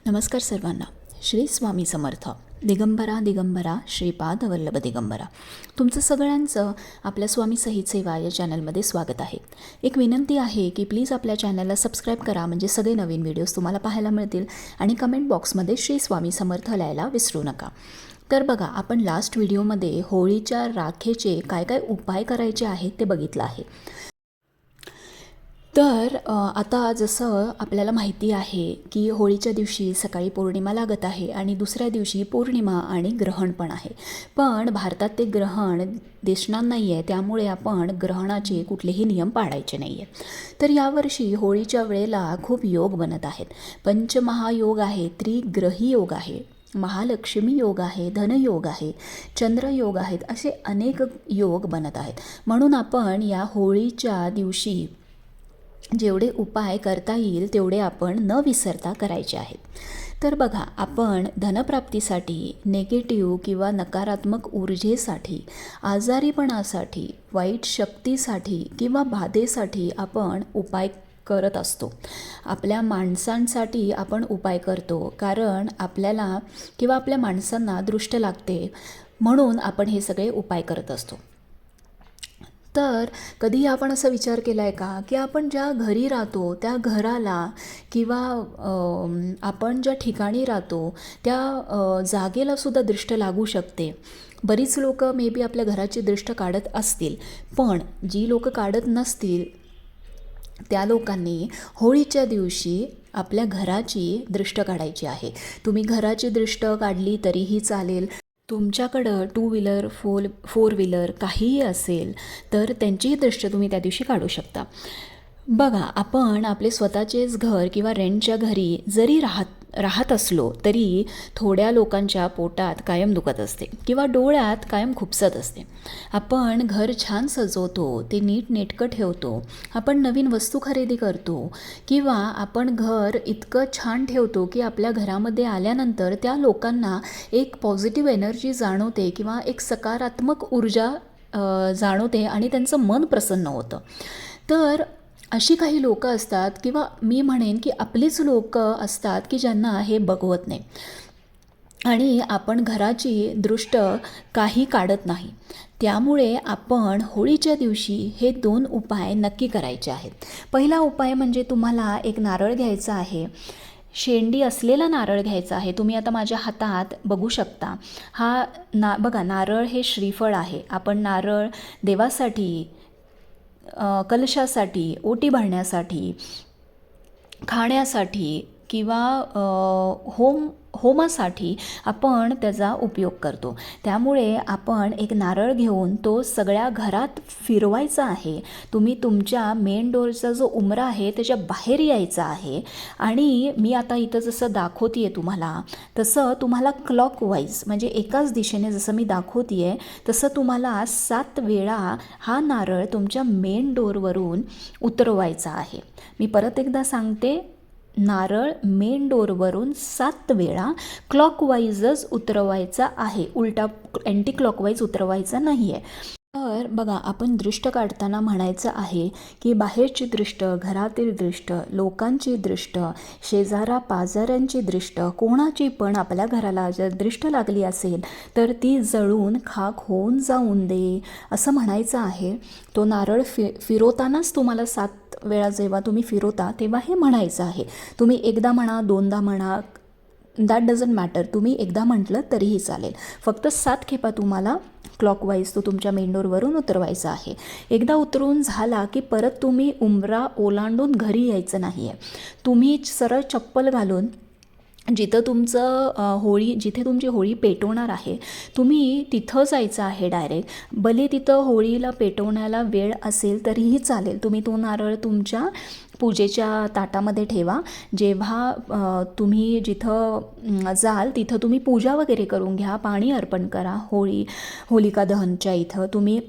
नमस्कार सर्वांना. श्री स्वामी समर्थ. दिगंबरा दिगंबरा श्रीपाद वल्लभ दिगंबरा. तुमचं सगळ्यांचं आपल्या स्वामी सहित सेवा या चॅनलमध्ये स्वागत आहे. एक विनंती आहे की प्लीज आपल्या चॅनलला सबस्क्राईब करा, म्हणजे सगळे नवीन व्हिडिओज तुम्हाला पाहायला मिळतील. आणि कमेंट बॉक्समध्ये श्री स्वामी समर्थ लिहायला विसरू नका. तर बघा, आपण लास्ट व्हिडिओमध्ये होळीच्या राखेचे काय काय उपाय करायचे आहेत ते बघितलं आहे. तर आता जसं आपल्याला माहिती आहे की होळीच्या दिवशी सकाळी पौर्णिमा लागत आहे आणि दुसऱ्या दिवशी पौर्णिमा आणि ग्रहण पण आहे. पण भारतात ते ग्रहण दिसणार नाही आहे, त्यामुळे आपण ग्रहणाचे कुठलेही नियम पाळायचे नाही आहेत. तर यावर्षी होळीच्या वेळेला खूप योग बनत आहेत. पंचमहायोग आहे, त्रिग्रही योग आहे, महालक्ष्मी योग आहे, धनयोग आहे, चंद्रयोग आहेत, असे अनेक योग बनत आहेत. म्हणून आपण या होळीच्या दिवशी जेवढे उपाय करता येईल तेवढे आपण न विसरता करायचे आहेत. तर बघा, आपण धनप्राप्तीसाठी, नेगेटिव्ह किंवा नकारात्मक ऊर्जेसाठी, आजारीपणासाठी, वाईट शक्तीसाठी किंवा बाधेसाठी आपण उपाय करत असतो. आपल्या माणसांसाठी आपण उपाय करतो, कारण आपल्याला किंवा आपल्या माणसांना दृष्ट लागते, म्हणून आपण हे सगळे उपाय करत असतो. तर कधी आपण असा विचार केला आहे का की आपण ज्या घरी राहतो त्या घराला किंवा आपण ज्या ठिकाणी राहतो त्या जागेला सुद्धा दृष्ट लागू शकते. बरीच लोक मे बी आपल्या घराची दृष्ट काढत असतील, पण जी लोक काढत नसतील त्या लोकांनी होळीच्या दिवशी आपल्या घराची दृष्ट काढायची आहे. तुम्ही घराची दृष्ट काढली तरीही चालेल. तुमच्याकडं टू व्हीलर, फोर व्हीलर काहीही असेल तर त्यांचीही दृष्ट तुम्ही त्या दिवशी काढू शकता. बघा, आपण आपले स्वतःचेच घर किंवा रेंटच्या घरी जरी राहत असलो तरी थोड्या लोकांच्या पोटात कायम दुखत असते किंवा डोळ्यात कायम खुपसत असते. आपण घर छान सजवतो, ते नीटनेटकं ठेवतो, आपण नवीन वस्तू खरेदी करतो किंवा आपण घर इतकं छान ठेवतो की आपल्या घरामध्ये आल्यानंतर त्या लोकांना एक पॉझिटिव्ह एनर्जी जाणवते किंवा एक सकारात्मक ऊर्जा जाणवते आणि त्यांचं मन प्रसन्न होतं. तर अशी काही लोकं असतात किंवा मी म्हणेन की आपलीच लोकं असतात की ज्यांना हे बघवत नाही आणि आपण घराची दृष्ट काही काढत नाही. त्यामुळे आपण होळीच्या दिवशी हे 2 उपाय नक्की करायचे आहेत. पहिला उपाय म्हणजे तुम्हाला एक नारळ घ्यायचा आहे. शेंडी असलेला नारळ घ्यायचा आहे. तुम्ही आता माझ्या हातात बघू शकता. हा बघा, नारळ हे श्रीफळ आहे. आपण नारळ देवासाठी, कलशासाठी, ओटी भरण्यासाठी, खाण्यासाठी किंवा होमासाठी आपण त्याचा उपयोग करतो. त्यामुळे आपण एक नारळ घेऊन तो सगळ्या घरात फिरवायचा आहे. तुम्ही तुमच्या मेन डोअरचा जो उंबरा आहे त्याच्या बाहेर यायचा आहे आणि मी आता इथं जसं दाखवते आहे तुम्हाला, तसं तुम्हाला क्लॉकवाईज म्हणजे एकाच दिशेने जसं मी दाखवते आहे तसं तुम्हाला 7 वेळा हा नारळ तुमच्या मेन डोअरवरून उतरवायचा आहे. मी परत एकदा सांगते, नारळ मेन डोअरवरून 7 वेळा क्लॉकवाईजच उतरवायचा आहे, उलटा अँटी क्लॉकवाईज उतरवायचा नाही आहे. तर बघा, आपण दृष्ट काढताना म्हणायचं आहे की बाहेरची दृष्ट, घरातील दृष्ट, लोकांची दृष्ट, शेजारा पाजाऱ्यांची दृष्ट, कोणाची पण आपल्या घराला जर दृष्ट लागली असेल तर ती जळून खाक होऊन जाऊन दे, असं म्हणायचं आहे. तो नारळ फिरवतानाच तुम्हाला 7 वेळा जेव्हा तुम्ही फिरवता तेव्हा हे म्हणायचं आहे. तुम्ही एकदा म्हणा, 2दा म्हणा, दॅट डझंट मॅटर. तुम्ही एकदा म्हटलं तरीही चालेल. फक्त 7 खेपा तुम्हाला क्लॉकवाईज तो तुमच्या मेंडोरवरून उतरवायचा आहे. एकदा उतरून झाला की परत तुम्ही उंबरा ओलांडून घरी यायचं नाही आहे. तुम्ही सरळ चप्पल घालून जिथे तुमची होळी पेटवणार आहे तुम्ही तिथं जायचं आहे डायरेक्ट. भले तिथं होळीला पेटवण्याला वेळ असेल तरीही चालेल. तुम्ही तो नारळ तुमच्या पूजेच्या ताटामध्ये ठेवा. जेव्हा तुम्ही जिथं जाल तिथं तुम्ही पूजा वगैरे करून घ्या, पाणी अर्पण करा. होलिका दहनच्या इथं तुम्ही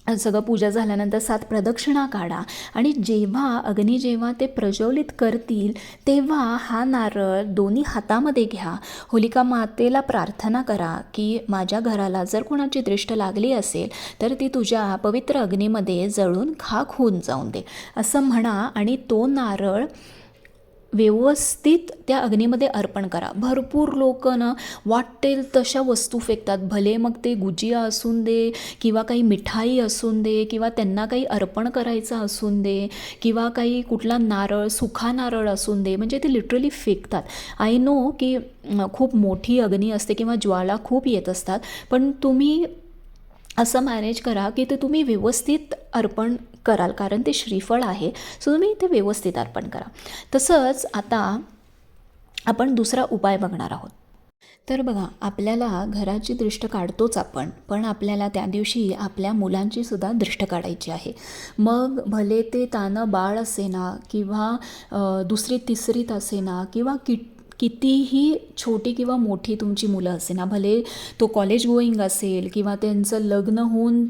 सगळं पूजा झाल्यानंतर 7 प्रदक्षिणा काढा आणि जेव्हा ते प्रज्वलित करतील तेव्हा हा नारळ दोन्ही हातामध्ये घ्या. होलिका मातेला प्रार्थना करा की माझ्या घराला जर कोणाची दृष्ट लागली असेल तर ती तुझ्या पवित्र अग्नीमध्ये जळून खाक होऊन जाऊन दे, असं म्हणा. आणि तो नारळ व्यवस्थित त्या अग्नीमध्ये अर्पण करा. भरपूर लोक ना वाटेल तशा वस्तू फेकतात, भले मग ते गुजिया असून दे किंवा काही मिठाई असून दे किंवा त्यांना काही अर्पण करायचं असून दे किंवा काही कुठला नारळ, सुखा नारळ असून दे, म्हणजे ते लिटरली फेकतात. आय नो की खूप मोठी अग्नी असते किंवा ज्वाला खूप येत असतात, पण तुम्ही असं मॅनेज करा की ते तुम्ही व्यवस्थित अर्पण कराल, कारण ते श्रीफळ आहे, सो तुम्ही ते व्यवस्थित अर्पण करा. तसंच आता आपण दुसरा उपाय बघणार आहोत. तर बघा, आपल्याला घराची दृष्ट काढतोच आपण, पण आपल्याला त्या दिवशी आपल्या मुलांची सुद्धा दृष्ट काढायची आहे. मग भले ते तानं बाळ असेना किंवा दुसरी तिसरीत असेना किंवा कितीही छोटी किंवा मोठी तुमची मुलं असेना, भले तो कॉलेज गोईंग असेल किंवा त्यांचं लग्न होऊन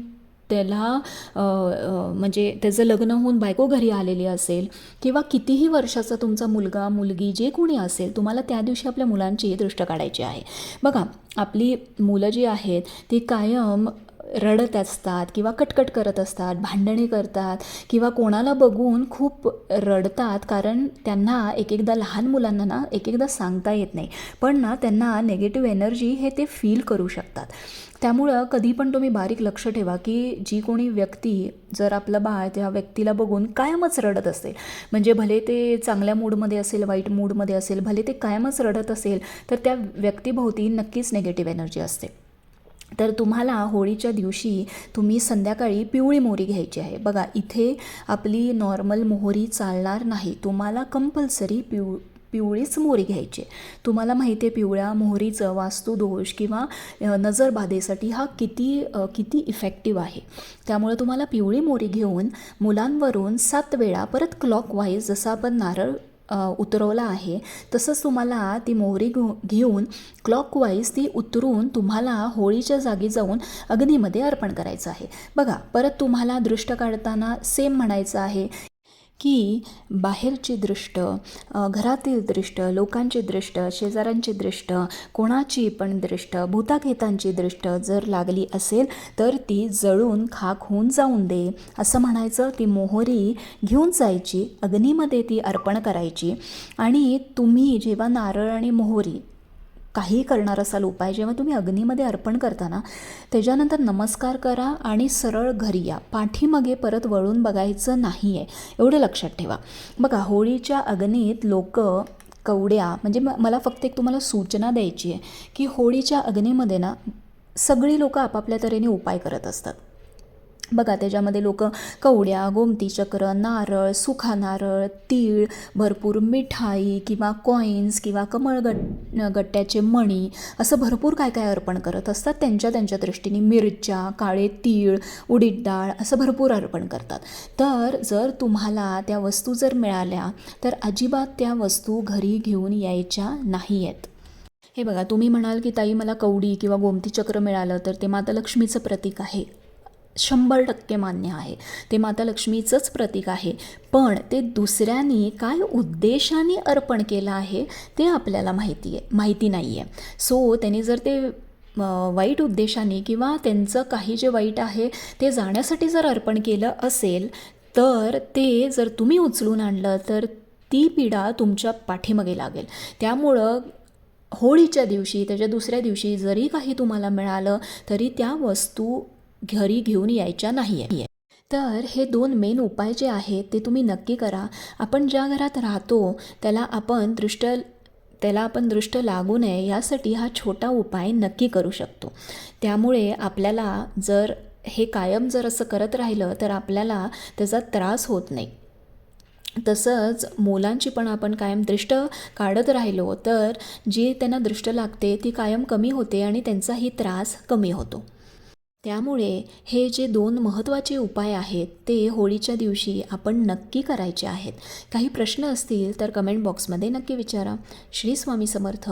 त्याला म्हणजे त्याचं लग्न होऊन बायको घरी आलेली असेल किंवा कितीही वर्षाचा तुमचा मुलगा मुलगी जे कोणी असेल, तुम्हाला त्या दिवशी आपल्या मुलांची दृष्ट काढायची आहे. बघा, आपली मुलं जी आहेत ती कायम रडत असतात किंवा कटकट करत असतात, भांडणे करतात किंवा कोणाला बघून खूप रडतात, कारण त्यांना एक एकदा लहान मुलांना ना एक एकदा सांगता येत नाही, पण ना त्यांना नेगेटिव्ह एनर्जी हे ते फील करू शकतात. त्यामुळं कधी पण तुम्ही बारीक लक्ष ठेवा की जी कोणी व्यक्ती, जर आपलं बाळ त्या व्यक्तीला बघून कायमच रडत असेल, म्हणजे भले ते चांगल्या मूडमध्ये असेल, वाईट मूडमध्ये असेल, भले ते कायमच रडत असेल, तर त्या व्यक्तीभोवती नक्कीच नेगेटिव्ह एनर्जी असते. तर तुम्हाला होळीच्या दिवशी तुम्ही संध्याकाळी पिवळी मोहरी घ्यायची आहे. बघा, इथे आपली नॉर्मल मोहरी चालणार नाही, तुम्हाला कंपल्सरी पिवळीच मोहरी घ्यायची. तुम्हाला माहिती आहे पिवळ्या मोहरीचं वास्तुदोष किंवा नजरबाधेसाठी हा किती इफेक्टिव्ह आहे. त्यामुळे तुम्हाला पिवळी मोहरी घेऊन मुलांवरून 7 वेळा परत क्लॉकवाईज, जसं आपण नारळ उतरवला आहे तसंच तुम्हाला ती मोहरी घेऊन क्लॉकवाईज ती उतरून तुम्हाला होळीच्या जागी जाऊन अग्नीमध्ये अर्पण करायचं आहे. बघा, परत तुम्हाला दृष्ट काढताना सेम म्हणायचं आहे की बाहेरची दृष्ट, घरातील दृष्ट, लोकांची दृष्ट, शेजाऱ्यांची दृष्ट, कोणाची पण दृष्ट, भूताखेतांची दृष्ट जर लागली असेल तर ती जळून खाक होऊन जाऊन दे असं म्हणायचं. ती मोहरी घेऊन जायची, अग्नीमध्ये ती अर्पण करायची. आणि तुम्ही जेव्हा नारळ आणि मोहरी काही करणार असाल उपाय, जेव्हा तुम्ही अग्नीमध्ये अर्पण करताना त्याच्यानंतर नमस्कार करा आणि सरळ घरी या, पाठीमागे परत वळून बघायचं नाही आहे, एवढं लक्षात ठेवा. बघा, होळीच्या अग्नीत लोक कवड्या, म्हणजे मला फक्त एक तुम्हाला सूचना द्यायची आहे की होळीच्या अग्नीमध्ये ना सगळी लोक आपापल्या तऱ्हेने उपाय करत असतात. बघा, त्याच्यामध्ये लोक कवड्या, गोमती चक्र, नारळ, सुखा नारळ, तीळ, भरपूर मिठाई किंवा कॉईन्स किंवा गट्ट्याचे मणी, असं भरपूर काय काय अर्पण करत असतात. त्यांच्या दृष्टीने मिरच्या, काळे तीळ, उडीद डाळ असं भरपूर अर्पण करतात. तर जर तुम्हाला त्या वस्तू जर मिळाल्या तर अजिबात त्या वस्तू घरी घेऊन यायच्या नाही आहेत. हे बघा, तुम्ही म्हणाल की ताई मला कवडी किंवा गोमती चक्र मिळालं तर ते माता लक्ष्मीचं प्रतीक आहे. 100% मान्य आहे, ते माता लक्ष्मीचंच प्रतीक आहे, पण ते दुसऱ्यांनी काय उद्देशाने अर्पण केलं आहे ते आपल्याला माहिती नाही आहे. सो त्यांनी जर ते वाईट उद्देशाने किंवा त्यांचं काही जे वाईट आहे ते जाण्यासाठी जर अर्पण केलं असेल तर ते जर तुम्ही उचलून आणलं तर ती पीडा तुमच्या पाठीमागे लागेल. त्यामुळं होळीच्या दिवशी, त्याच्या दुसऱ्या दिवशी जरी काही तुम्हाला मिळालं तरी त्या वस्तू घरी घेऊन यायच्या नाही आहे. तर हे 2 मेन उपाय जे आहेत ते तुम्ही नक्की करा. आपण ज्या घरात राहतो त्याला आपण दृष्ट लागू नये यासाठी हा छोटा उपाय नक्की करू शकतो. त्यामुळे आपल्याला जर हे कायम जर असं करत राहिलं तर आपल्याला त्याचा त्रास होत नाही. तसंच मुलांची पण आपण कायम दृष्ट काढत राहिलो तर जी त्यांना दृष्ट लागते ती कायम कमी होते आणि त्यांचाही त्रास कमी होतो. त्यामुळे हे जे 2 महत्त्वाचे उपाय आहेत ते होळीच्या दिवशी आपण नक्की करायचे आहेत. काही प्रश्न असतील तर कमेंट बॉक्समध्ये नक्की विचारा. श्री स्वामी समर्थ.